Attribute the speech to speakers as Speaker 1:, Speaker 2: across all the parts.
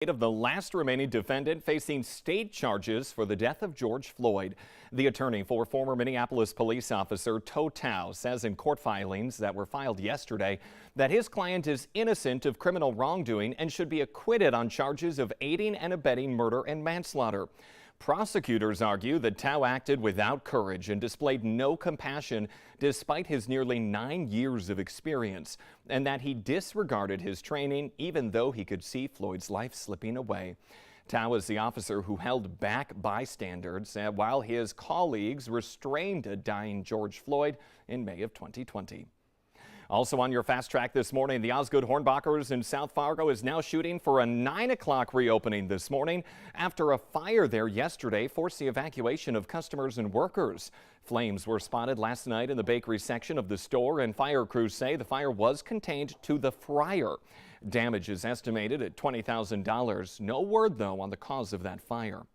Speaker 1: Of the last remaining defendant facing state charges for the death of George Floyd. The attorney for former Minneapolis police officer Tou Thao says in court filings that were filed yesterday that his client is innocent of criminal wrongdoing and should be acquitted on charges of aiding and abetting murder and manslaughter. Prosecutors argue that Thao acted without courage and displayed no compassion despite his nearly 9 years of experience, and that he disregarded his training even though he could see Floyd's life slipping away. Thao is the officer who held back bystanders while his colleagues restrained a dying George Floyd in May of 2020. Also on your fast track this morning, the Osgood Hornbachers in South Fargo is now shooting for a 9 o'clock reopening this morning after a fire there yesterday forced the evacuation of customers and workers. Flames were spotted last night in the bakery section of the store, and fire crews say the fire was contained to the fryer. Damage is estimated at $20,000. No word, though, on the cause of that fire.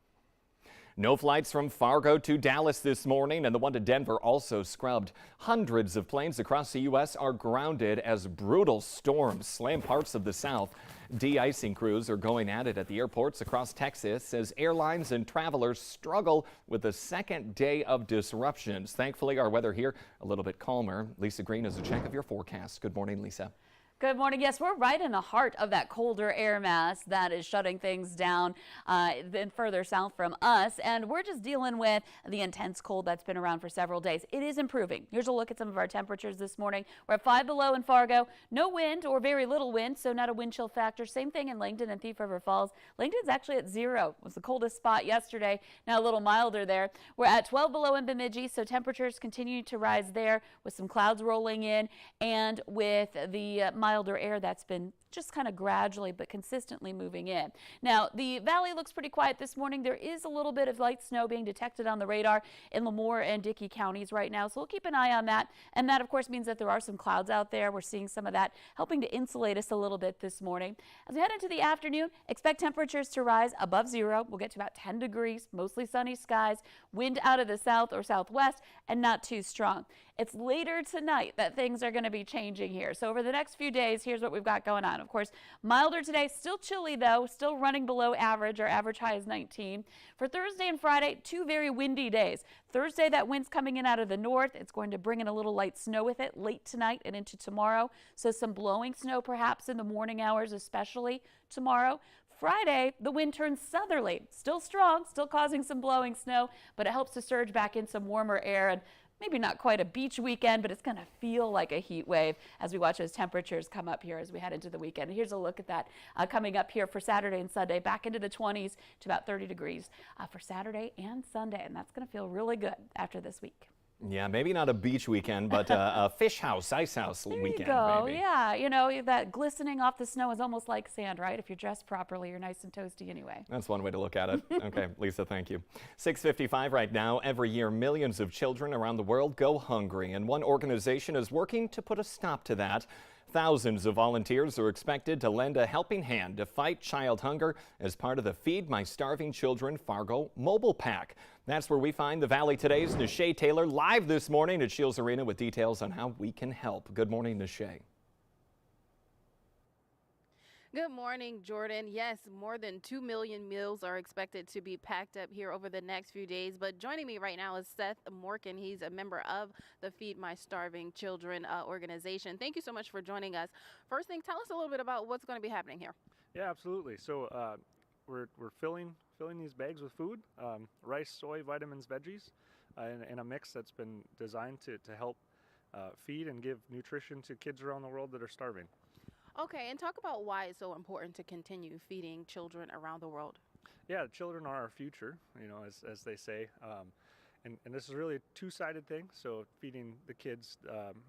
Speaker 1: No flights from Fargo to Dallas this morning, and the one to Denver also scrubbed. Hundreds of planes across the U.S. are grounded as brutal storms slam parts of the South. De-icing crews are going at it at the airports across Texas as airlines and travelers struggle with the second day of disruptions. Thankfully, our weather here a little bit calmer. Lisa Green has a check of your forecast. Good morning, Lisa.
Speaker 2: Good morning. Yes, we're right in the heart of that colder air mass that is shutting things down then further south from us, and we're just dealing with the intense cold that's been around for several days. It is improving. Here's a look at some of our temperatures this morning. We're at 5 below in Fargo. No wind or very little wind, so not a wind chill factor. Same thing in Langdon and Thief River Falls. Langdon's actually at 0. It was the coldest spot yesterday. Now a little milder there. We're at 12 below in Bemidji, so temperatures continue to rise there with some clouds rolling in and with the milder air that's been just kind of gradually but consistently moving in. Now, the valley looks pretty quiet this morning. There is a little bit of light snow being detected on the radar in Lemoore and Dickey counties right now, so we'll keep an eye on that. And that, of course, means that there are some clouds out there. We're seeing some of that helping to insulate us a little bit this morning. As we head into the afternoon, expect temperatures to rise above 0. We'll get to about 10 degrees, mostly sunny skies, wind out of the south or southwest, and not too strong. It's later tonight that things are going to be changing here. So over the next few days, here's what we've got going on. Of course, milder today, still chilly though, still running below average. Our average high is 19. For Thursday and Friday, 2 very windy days. Thursday, that wind's coming in out of the north. It's going to bring in a little light snow with it late tonight and into tomorrow. So some blowing snow perhaps in the morning hours, especially tomorrow. Friday, the wind turns southerly. Still strong, still causing some blowing snow, but it helps to surge back in some warmer air, and maybe not quite a beach weekend, but it's going to feel like a heat wave as we watch those temperatures come up here as we head into the weekend. And here's a look at that coming up here for Saturday and Sunday, back into the 20s to about 30 degrees for Saturday and Sunday. And that's going to feel really good after this week.
Speaker 1: Yeah, maybe not a beach weekend, but a fish house, ice house weekend.
Speaker 2: There you go.
Speaker 1: Maybe.
Speaker 2: Yeah, you know, that glistening off the snow is almost like sand, right? If you're dressed properly, you're nice and toasty anyway.
Speaker 1: That's one way to look at it. Okay, Lisa, thank you. 6:55 right now. Every year, millions of children around the world go hungry, and one organization is working to put a stop to that. Thousands of volunteers are expected to lend a helping hand to fight child hunger as part of the Feed My Starving Children Fargo Mobile Pack. That's where we find the Valley Today's Nishay Taylor live this morning at Shields Arena with details on how we can help. Good morning, Nishay.
Speaker 3: Good morning, Jordan. Yes, more than 2 million meals are expected to be packed up here over the next few days. But joining me right now is Seth Morgan. He's a member of the Feed My Starving Children organization. Thank you so much for joining us. First thing, tell us a little bit about what's going to be happening here.
Speaker 4: Yeah, absolutely. So we're filling these bags with food, rice, soy, vitamins, veggies, in a mix that's been designed to help feed and give nutrition to kids around the world that are starving.
Speaker 3: Okay, and talk about why it's so important to continue feeding children around the world.
Speaker 4: Yeah, children are our future, you know, as they say. And this is really a two-sided thing. So feeding the kids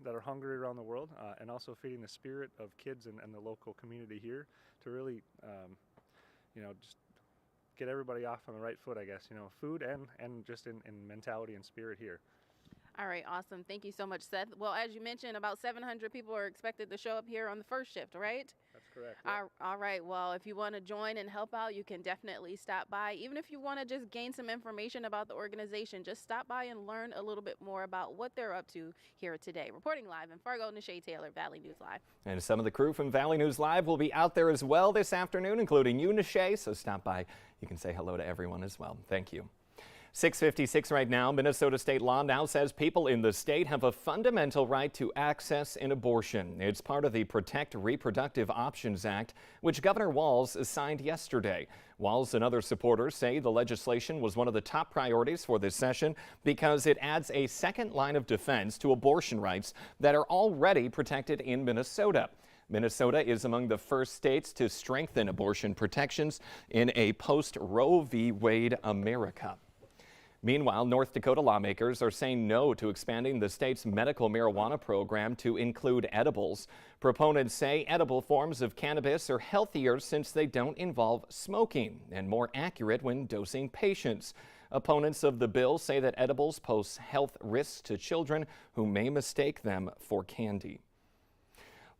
Speaker 4: that are hungry around the world and also feeding the spirit of kids and the local community here to really, you know, just get everybody off on the right foot, I guess, you know, food and just in mentality and spirit here.
Speaker 3: All right, awesome. Thank you so much, Seth. Well, as you mentioned, about 700 people are expected to show up here on the first shift, right?
Speaker 4: That's Correct. Yeah.
Speaker 3: All right. Well, if you want to join and help out, you can definitely stop by. Even if you want to just gain some information about the organization, just stop by and learn a little bit more about what they're up to here today. Reporting live in Fargo, Nisha Taylor, Valley News Live.
Speaker 1: And some of the crew from Valley News Live will be out there as well this afternoon, including you, Nisha, so stop by. You can say hello to everyone as well. Thank you. 6:56 right now. Minnesota state law now says people in the state have a fundamental right to access an abortion. It's part of the Protect Reproductive Options Act, which Governor Walz signed yesterday. Walz and other supporters say the legislation was one of the top priorities for this session because it adds a second line of defense to abortion rights that are already protected in Minnesota. Minnesota is among the first states to strengthen abortion protections in a post-Roe v. Wade America. Meanwhile, North Dakota lawmakers are saying no to expanding the state's medical marijuana program to include edibles. Proponents say edible forms of cannabis are healthier since they don't involve smoking and more accurate when dosing patients. Opponents of the bill say that edibles pose health risks to children who may mistake them for candy.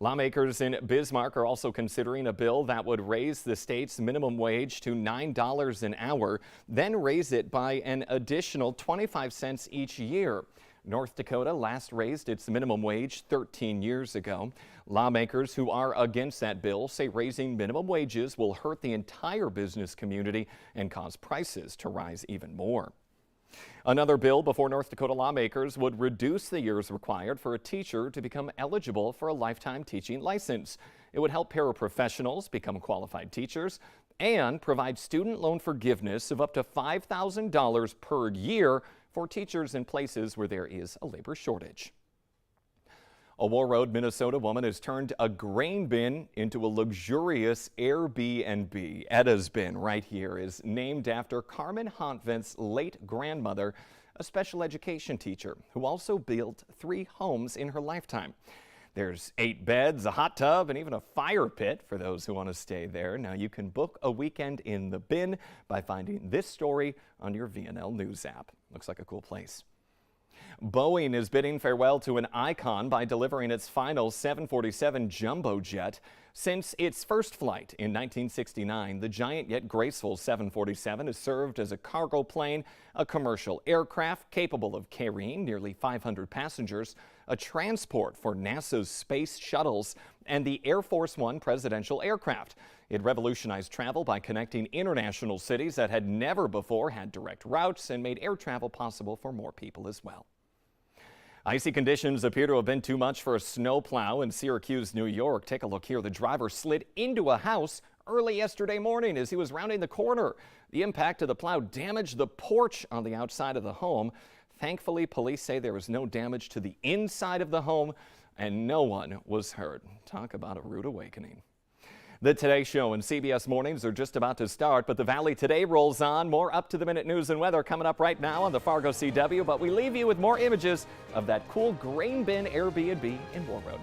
Speaker 1: Lawmakers in Bismarck are also considering a bill that would raise the state's minimum wage to $9 an hour, then raise it by an additional 25 cents each year. North Dakota last raised its minimum wage 13 years ago. Lawmakers who are against that bill say raising minimum wages will hurt the entire business community and cause prices to rise even more. Another bill before North Dakota lawmakers would reduce the years required for a teacher to become eligible for a lifetime teaching license. It would help paraprofessionals become qualified teachers and provide student loan forgiveness of up to $5,000 per year for teachers in places where there is a labor shortage. A Warroad, Minnesota woman has turned a grain bin into a luxurious Airbnb. Edda's Bin right here is named after Carmen Hontvent's late grandmother, a special education teacher who also built 3 homes in her lifetime. There's 8 beds, a hot tub, and even a fire pit for those who want to stay there. Now you can book a weekend in the bin by finding this story on your VNL News app. Looks like a cool place. Boeing is bidding farewell to an icon by delivering its final 747 jumbo jet. Since its first flight in 1969, the giant yet graceful 747 has served as a cargo plane, a commercial aircraft capable of carrying nearly 500 passengers, a transport for NASA's space shuttles, and the Air Force One presidential aircraft. It revolutionized travel by connecting international cities that had never before had direct routes and made air travel possible for more people as well. Icy conditions appear to have been too much for a snowplow in Syracuse, New York. Take a look here. The driver slid into a house early yesterday morning as he was rounding the corner. The impact of the plow damaged the porch on the outside of the home. Thankfully, police say there was no damage to the inside of the home and no one was hurt. Talk about a rude awakening. The Today Show and CBS Mornings are just about to start, but the Valley Today rolls on. More up-to-the-minute news and weather coming up right now on the Fargo CW, but we leave you with more images of that cool grain bin Airbnb in Warroad.